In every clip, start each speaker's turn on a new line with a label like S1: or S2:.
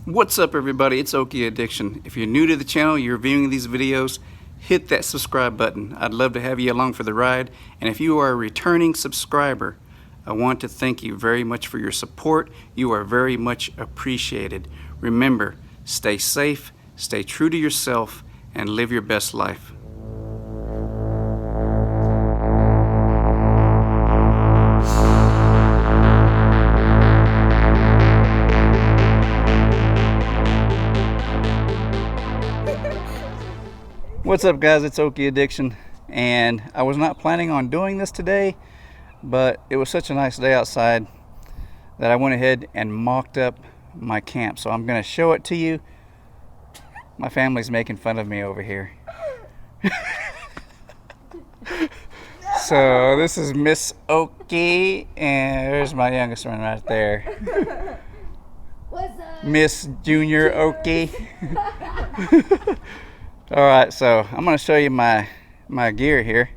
S1: What's up, everybody? It's Okie Addiction. If you're new to the channel, you're viewing these videos, hit that subscribe button. I'd love to have you along for the ride. And if you are a returning subscriber, I want to thank you very much for your support. You are very much appreciated. Remember, stay safe, stay true to yourself, and live your best life. What's up, guys? It's Okie Addiction, and I was not planning on doing this today, but it was such a nice day outside that I went ahead and mocked up my camp. So I'm going to show it to you. My family's making fun of me over here. So this is Miss Okie, and there's my youngest one right there.
S2: What's up?
S1: Miss Junior Okie. All right, so I'm going to show you my gear here.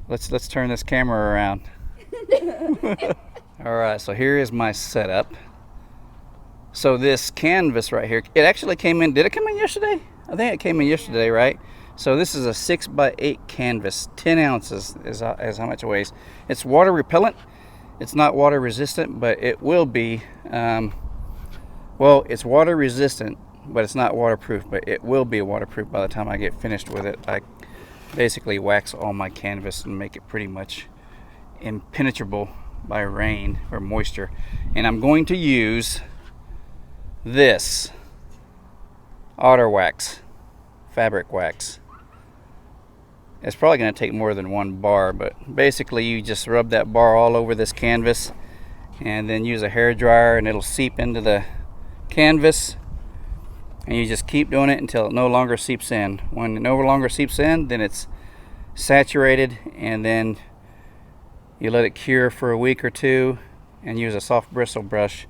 S1: Let's turn this camera around. All right, so here is my setup. So this canvas right here, it actually came in. Did it come in yesterday? I think it came in yesterday, right? So this is a 6x8 canvas. 10 ounces is how much it weighs. It's water repellent. It's not water resistant, but it will be. Well, it's water resistant, but it's not waterproof, but it will be waterproof by the time I get finished with it. I basically wax all my canvas and make it pretty much impenetrable by rain or moisture. And I'm going to use this Otter Wax Fabric Wax. It's probably going to take more than one bar, but basically you just rub that bar all over this canvas and then use a hair dryer, and it'll seep into the canvas. And you just keep doing it until it no longer seeps in. When it no longer seeps in, then it's saturated, and then you let it cure for a week or two and use a soft bristle brush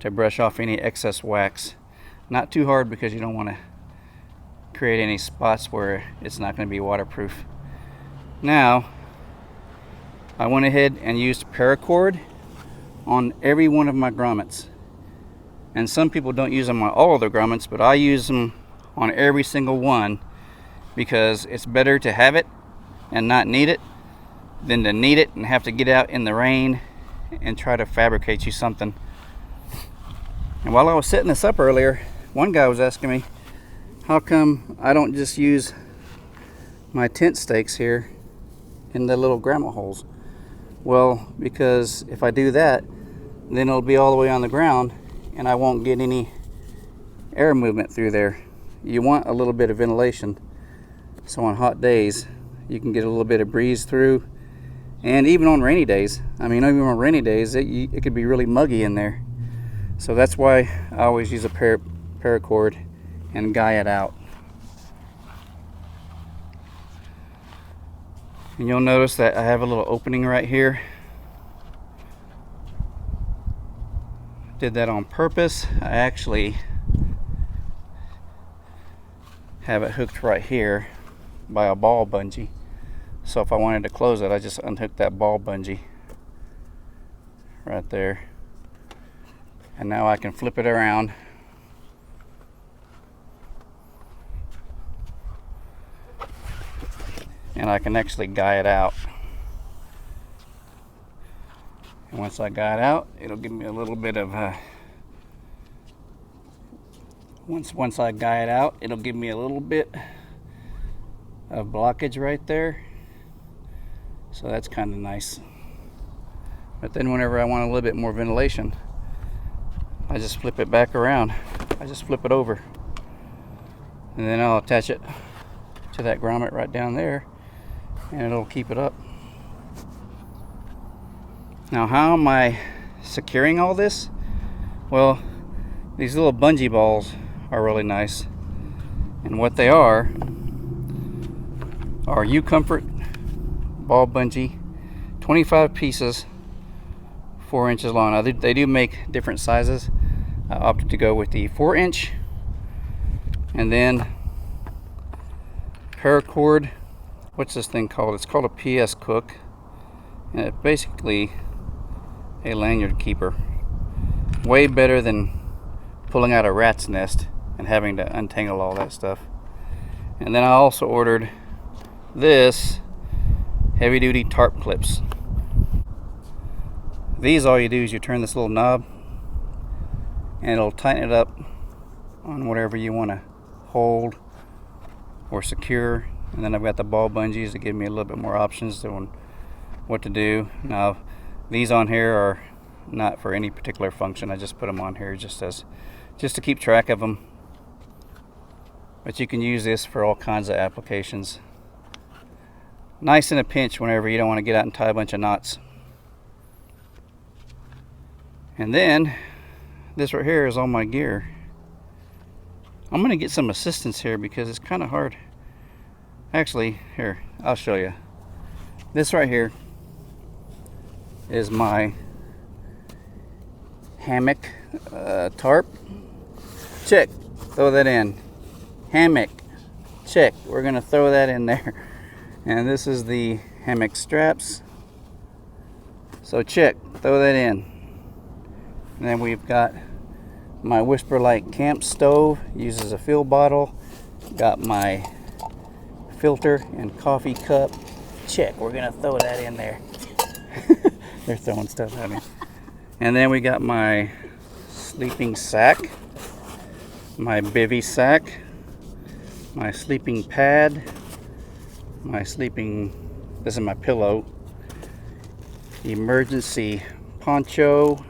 S1: to brush off any excess wax. Not too hard, because you don't want to create any spots where it's not going to be waterproof. Now, I went ahead and used paracord on every one of my grommets. And some people don't use them on all of their grommets, but I use them on every single one, because it's better to have it and not need it than to need it and have to get out in the rain and try to fabricate you something. And while I was setting this up earlier, one guy was asking me, how come I don't just use my tent stakes here in the little grommet holes? Well, because if I do that, then it'll be all the way on the ground, and I won't get any air movement through there. You want a little bit of ventilation, so on hot days you can get a little bit of breeze through. And even on rainy days, even on rainy days, it could be really muggy in there. So that's why I always use a paracord and guy it out. And you'll notice that I have a little opening right here. Did that on purpose. I actually have it hooked right here by a ball bungee. So if I wanted to close it, I just unhook that ball bungee right there. And now I can flip it around. And I can actually guy it out. And once I got it out, it'll give me a little bit of once I guy it out, it'll give me a little bit of blockage right there. So that's kind of nice. But then whenever I want a little bit more ventilation, I just flip it back around. I just flip it over, and then I'll attach it to that grommet right down there, and it'll keep it up. Now, how am I securing all this? Well, these little bungee balls are really nice, and what they are U-Comfort ball bungee, 25 pieces, 4 inches long. Now they do make different sizes. I opted to go with the 4-inch, and then paracord. What's this thing called? It's called a PS Cook, and it's basically a lanyard keeper. Way better than pulling out a rat's nest and having to untangle all that stuff. And then I also ordered this heavy duty tarp clips. These, all you do is you turn this little knob and it'll tighten it up on whatever you want to hold or secure. And then I've got the ball bungees to give me a little bit more options on what to do. Now these on here are not for any particular function. I just put them on here just to keep track of them. But you can use this for all kinds of applications. Nice in a pinch whenever you don't want to get out and tie a bunch of knots. And then this right here is all my gear. I'm going to get some assistance here because it's kind of hard. Actually, here, I'll show you. This right here is my hammock tarp. Check, throw that in. Hammock, check, we're going to throw that in there. And this is the hammock straps. So check, throw that in. And then we've got my Whisper Light camp stove, uses a fill bottle. Got my filter and coffee cup. Check, we're gonna throw that in there. They're throwing stuff at me. And then we got my sleeping sack, my bivy sack, my sleeping pad, this is my pillow, emergency poncho,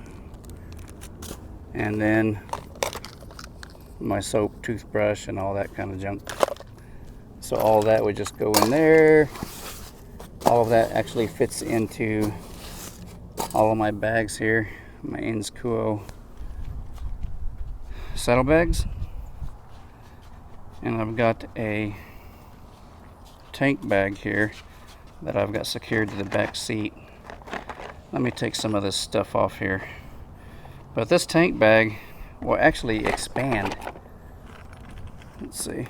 S1: and then my soap, toothbrush, and all that kind of junk. So all that would just go in there. All of that actually fits into all of my bags here, my Inscoutbobber saddlebags. And I've got a tank bag here that I've got secured to the back seat. Let me take some of this stuff off here. But this tank bag will actually expand. Let's see.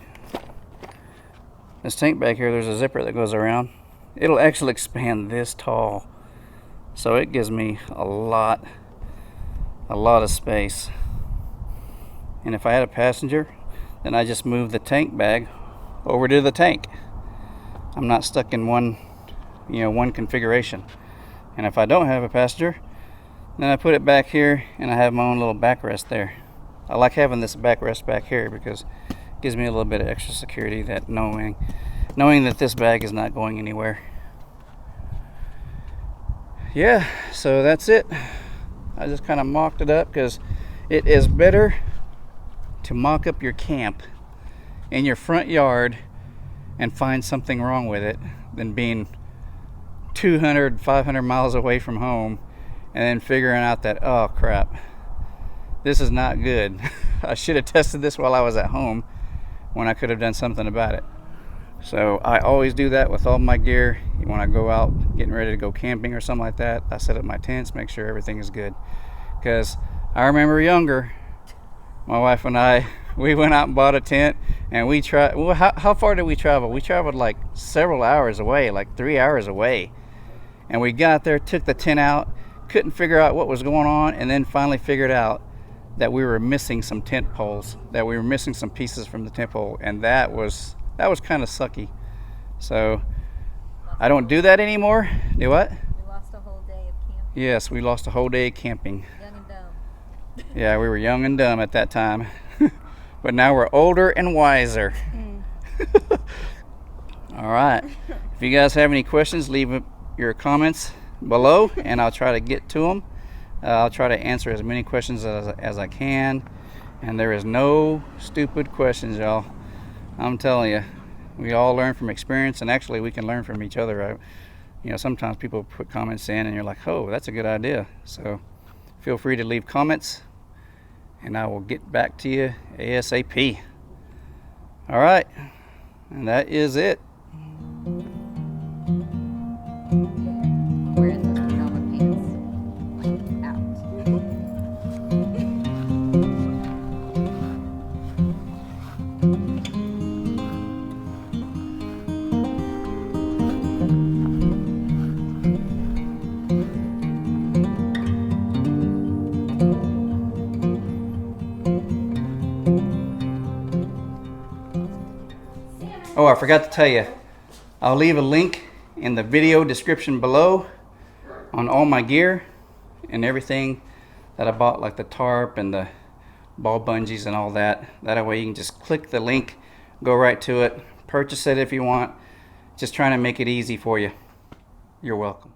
S1: This tank bag here, there's a zipper that goes around. It'll actually expand this tall. So it gives me a lot of space. And if I had a passenger, then I just move the tank bag over to the tank. I'm not stuck in one configuration. And if I don't have a passenger, then I put it back here and I have my own little backrest there. I like having this backrest back here because it gives me a little bit of extra security, that knowing that this bag is not going anywhere. Yeah, so that's it. I just kind of mocked it up because it is better to mock up your camp in your front yard and find something wrong with it than being 200, 500 miles away from home and then figuring out that, oh crap, this is not good. I should have tested this while I was at home when I could have done something about it. So I always do that with all my gear. When I go out getting ready to go camping or something like that, I set up my tents, make sure everything is good. Because I remember younger, my wife and I, we went out and bought a tent and we tried. Well, how far did we travel? We traveled like several hours away, like 3 hours away. And we got there, took the tent out, couldn't figure out what was going on, and then finally figured out that we were missing some tent poles, that we were missing some pieces from the tent pole, and that was kind of sucky. So I don't do that anymore. Do what?
S2: We lost a whole day of camping.
S1: Yes, we lost a whole day of camping.
S2: Young and dumb.
S1: Yeah, we were young and dumb at that time. But now we're older and wiser. All right. If you guys have any questions, leave your comments below and I'll try to get to them. I'll try to answer as many questions as I can. And there is no stupid questions, y'all. I'm telling you, we all learn from experience, and actually we can learn from each other. Sometimes people put comments in and you're like, oh, that's a good idea. So feel free to leave comments and I will get back to you ASAP. All right, and that is it.
S2: We're in those pajama pants. Out.
S1: Oh, I forgot to tell you. I'll leave a link in the video description below on all my gear and everything that I bought, like the tarp and the ball bungees and all that. That way you can just click the link, go right to it, purchase it if you want. Just trying to make it easy for you. You're welcome.